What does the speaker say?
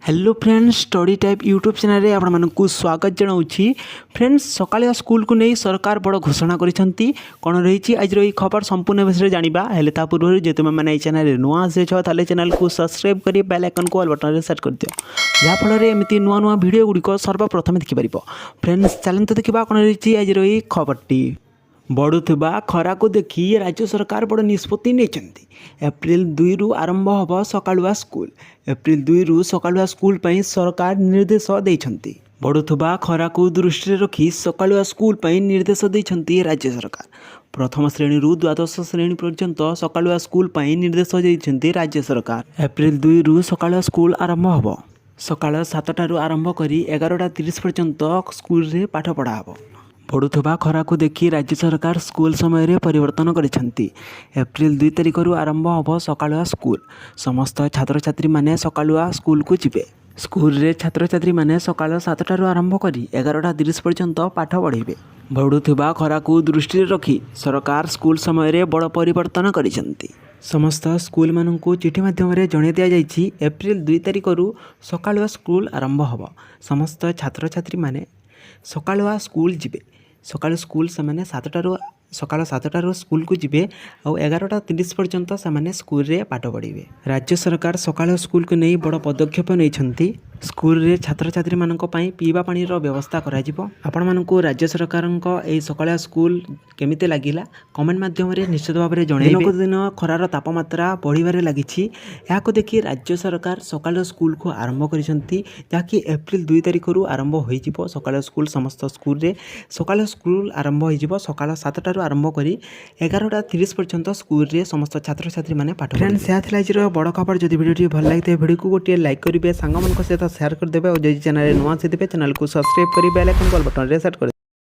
Hello friends study type YouTube channel रे आपण मानकु स्वागत जनाऊँगी। फ्रेंड्स सकालिया स्कूल को नहीं सरकार बड़ घोषणा करिसेंती कोन रही आज रही खबर संपूर्ण विषय जानिबा हेले ता पूर्व जे तुम मैंने चैनल रे नुआ से छ ताले चैनल को सब्सक्राइब करी बेल आइकन को ऑल बटन रे सेट कर दियो जा फल रे एमिति नुआ नुआ वीडियो गुडी को सर्वप्रथम देखि परिबो। फ्रेंड्स चलंत देखिबा कोन रही आज रही खबरटी बढ़ुवा खरा को देखी राज्य सरकार बड़ निष्पत्ति नहीं। एप्रिल 2 रु आरंभ होब सकालुआ स्कूल। एप्रिल 2 रु सकालुआ स्कूल पर सरकार निर्देश देइछंती। बढ़ुवा खरा को दृष्टि रखी सकालुआ स्कूल पर निर्देश देइछंती राज्य सरकार। प्रथम श्रेणी रु द्वादश श्रेणी पर्यंत सकालुआ स्कूल पर निर्देश देइछंती राज्य सरकार। एप्रिल 2 रु सकालुआ स्कूल आरंभ होब। सकाल 7 आरंभ करी 11:30 पर्यंत स्कूल रे पाठ पढ़ा होब। बढ़ुवा खरा को देखी राज्य सरकार स्कूल समय रे परिवर्तन करिसेंती। एप्रिल 2 तारिख रु आरंभ होब सकालुआ स्कूल। समस्त छात्र छात्री माने सकालुआ स्कूल को जिबे। स्कूल रे छात्र छात्री माने सकाल 7 आरंभ करी 11:30 पर्यंत पाठ पढ़ेबे। बढ़ुवा खरा को दृष्टि रखी सरकार स्कूल समय रे बड़ परिवर्तन करिसेंती। समस्त स्कूल मानू चिठी माध्यम जणाई दि जाइछि एप्रिल 2 तारिख रु सकालुआ स्कूल आरंभ होब। समस्त छात्र छात्री माने सकालुआ स्कूल जिबे। सकाल स्कूल से सकाल 7 स्कूल को जिबे और 11:30 पर्यंत से स्कूल रे पाठ पढ़े। राज्य सरकार सकाल स्कूल को नहीं बड़ पदक्षेप नहीं। स्कूल रे छात्र छात्री मानक पई पीवा पानी रो व्यवस्था करा जिवो। आपण मानकु राज्य सरकार ए सकाल स्कूल केमिते लागिला कमेंट माध्यम रे निश्चित भाव में जणाइबे। दिन दिन खरार तापमात्रा बढ़िबारे लागिछि। याको देखि राज्य सरकार सकाल स्कूल को आरंभ करिसंती जाकि एप्रिल 2 तारिख रु आरंभ होई जिवो। सकाल स्कूल समस्त स्कूल रे सकाल स्कूल आरंभ होई जिवो। सकाल 7 आरंभ करी 11:30 पर्यंत स्कूल रे समस्त छात्र छात्री माने पाठ। फ्रेंड्स या थिला जिरो बड़ खबर। जदि वीडियो भल लागिते वीडियो को गोटे लाइक करिवे, सांग मन को सहित शेयर कर देबे और जे चैनल नुआ से चैनल को सब्सक्राइब करी बेल आइकन को बटन रे सेट कर